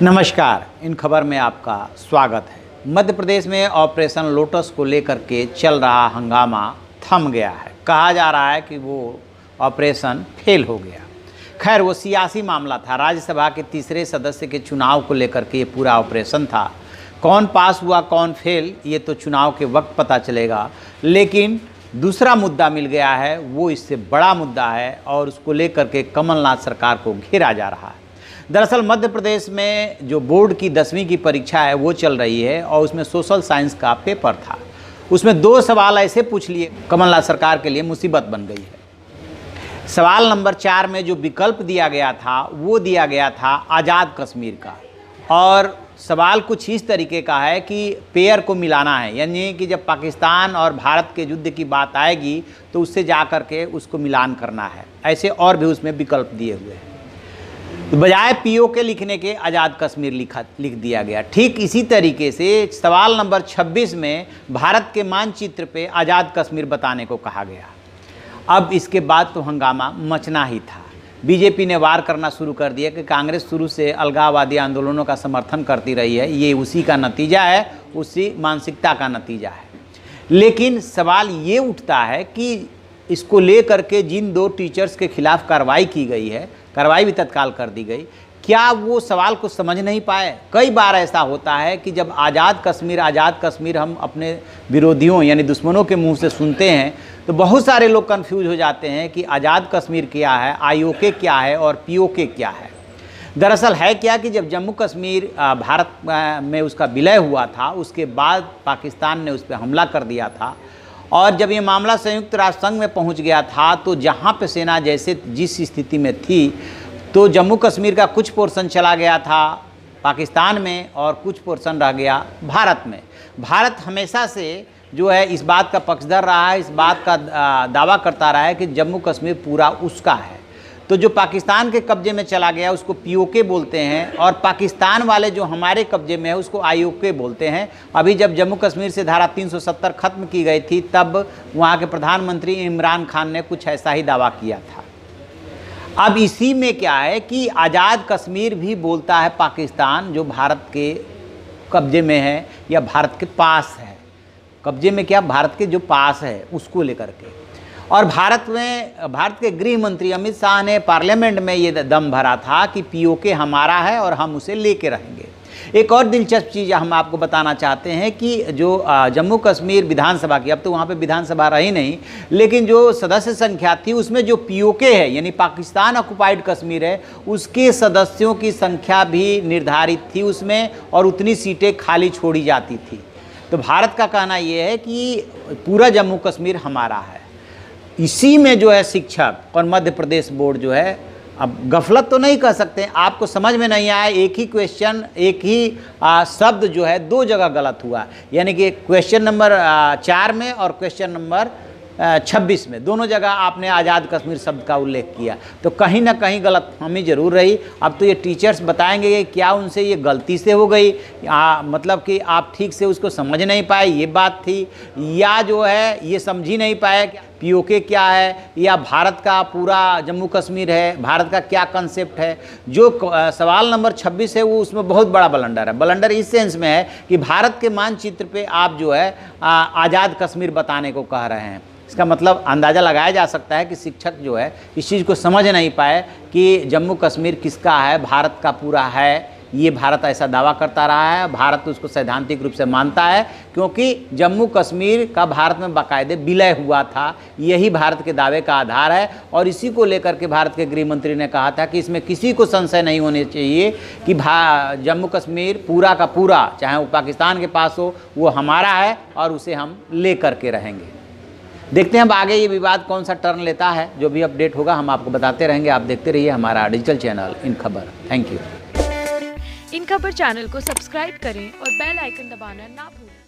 नमस्कार, इन खबर में आपका स्वागत है। मध्य प्रदेश में ऑपरेशन लोटस को लेकर के चल रहा हंगामा थम गया है। कहा जा रहा है कि वो ऑपरेशन फेल हो गया। खैर, वो सियासी मामला था। राज्यसभा के तीसरे सदस्य के चुनाव को लेकर के ये पूरा ऑपरेशन था। कौन पास हुआ कौन फेल, ये तो चुनाव के वक्त पता चलेगा। लेकिन दूसरा मुद्दा मिल गया है, वो इससे बड़ा मुद्दा है और उसको लेकर के कमलनाथ सरकार को घेरा जा रहा है। दरअसल मध्य प्रदेश में जो बोर्ड की 10वीं की परीक्षा है वो चल रही है और उसमें सोशल साइंस का पेपर था। उसमें 2 सवाल ऐसे पूछ लिए, कमलनाथ सरकार के लिए मुसीबत बन गई है। सवाल नंबर 4 में जो विकल्प दिया गया था वो दिया गया था आज़ाद कश्मीर का, और सवाल कुछ इस तरीके का है कि पेयर को मिलाना है, यानी कि जब पाकिस्तान और भारत के युद्ध की बात आएगी तो उससे जा कर के उसको मिलान करना है। ऐसे और भी उसमें विकल्प दिए हुए हैं। तो बजाय पीओके लिखने के आज़ाद कश्मीर लिख दिया गया। ठीक इसी तरीके से सवाल नंबर 26 में भारत के मानचित्र पे आज़ाद कश्मीर बताने को कहा गया। अब इसके बाद तो हंगामा मचना ही था। बीजेपी ने वार करना शुरू कर दिया कि कांग्रेस शुरू से अलगाववादी आंदोलनों का समर्थन करती रही है, ये उसी का नतीजा है, उसी मानसिकता का नतीजा है। लेकिन सवाल ये उठता है कि इसको लेकर के जिन 2 टीचर्स के खिलाफ कार्रवाई की गई है, कार्रवाई भी तत्काल कर दी गई, क्या वो सवाल को समझ नहीं पाए? कई बार ऐसा होता है कि जब आज़ाद कश्मीर हम अपने विरोधियों यानी दुश्मनों के मुंह से सुनते हैं तो बहुत सारे लोग कंफ्यूज हो जाते हैं कि आज़ाद कश्मीर क्या है, आईओके क्या है और पीओके क्या है। दरअसल है क्या कि जब जम्मू कश्मीर भारत में उसका विलय हुआ था, उसके बाद पाकिस्तान ने उस पर हमला कर दिया था, और जब ये मामला संयुक्त राष्ट्र संघ में पहुंच गया था तो जहां पे सेना जिस स्थिति में थी, तो जम्मू कश्मीर का कुछ पोर्शन चला गया था पाकिस्तान में और कुछ पोर्शन रह गया भारत में। भारत हमेशा से जो है इस बात का पक्षधर रहा है, इस बात का दावा करता रहा है कि जम्मू कश्मीर पूरा उसका है। तो जो पाकिस्तान के कब्जे में चला गया उसको पीओके बोलते हैं, और पाकिस्तान वाले जो हमारे कब्जे में है उसको आईओके बोलते हैं। अभी जब जम्मू कश्मीर से धारा 370 खत्म की गई थी तब वहाँ के प्रधानमंत्री इमरान खान ने कुछ ऐसा ही दावा किया था। अब इसी में क्या है कि आज़ाद कश्मीर भी बोलता है पाकिस्तान, जो भारत के कब्जे में है या भारत के पास है। कब्जे में क्या, भारत के जो पास है उसको लेकर के। और भारत के गृह मंत्री अमित शाह ने पार्लियामेंट में ये दम भरा था कि पीओके हमारा है और हम उसे लेके रहेंगे। एक और दिलचस्प चीज़ हम आपको बताना चाहते हैं कि जो जम्मू कश्मीर विधानसभा की, अब तो वहाँ पे विधानसभा रही नहीं, लेकिन जो सदस्य संख्या थी उसमें जो पीओके है यानी पाकिस्तान ऑक्युपाइड कश्मीर है, उसके सदस्यों की संख्या भी निर्धारित थी उसमें, और उतनी सीटें खाली छोड़ी जाती थी। तो भारत का कहना ये है कि पूरा जम्मू कश्मीर हमारा है। इसी में जो है शिक्षक और मध्य प्रदेश बोर्ड जो है, अब गफलत तो नहीं कह सकते, आपको समझ में नहीं आया, एक ही क्वेश्चन एक ही शब्द जो है 2 जगह गलत हुआ, यानी कि क्वेश्चन नंबर 4 में और क्वेश्चन नंबर 26 में दोनों जगह आपने आज़ाद कश्मीर शब्द का उल्लेख किया, तो कहीं ना कहीं गलतफहमी जरूर रही। अब तो ये टीचर्स बताएंगे कि क्या उनसे ये गलती से हो गई, मतलब कि आप ठीक से उसको समझ नहीं पाए, ये बात थी, या जो है ये समझ ही नहीं पाए पीओके क्या है, या भारत का पूरा जम्मू कश्मीर है, भारत का क्या कंसेप्ट है। जो सवाल नंबर 26 है वो उसमें बहुत बड़ा ब्लंडर है। ब्लंडर इस सेंस में है कि भारत के मानचित्र पे आप जो है आज़ाद कश्मीर बताने को कह रहे हैं। इसका मतलब अंदाज़ा लगाया जा सकता है कि शिक्षक जो है इस चीज़ को समझ नहीं पाए कि जम्मू कश्मीर किसका है, भारत का पूरा है। ये भारत ऐसा दावा करता रहा है, भारत उसको सैद्धांतिक रूप से मानता है, क्योंकि जम्मू कश्मीर का भारत में बाकायदे विलय हुआ था। यही भारत के दावे का आधार है, और इसी को लेकर के भारत के गृह मंत्री ने कहा था कि इसमें किसी को संशय नहीं होने चाहिए कि जम्मू कश्मीर पूरा का पूरा, चाहे वो पाकिस्तान के पास हो, वो हमारा है और उसे हम ले करके रहेंगे। देखते हैं अब आगे ये विवाद कौन सा टर्न लेता है। जो भी अपडेट होगा हम आपको बताते रहेंगे। आप देखते रहिए हमारा डिजिटल चैनल इन खबर। Thank you. इन खबर चैनल को सब्सक्राइब करें और बेल आइकन दबाना ना भूलें।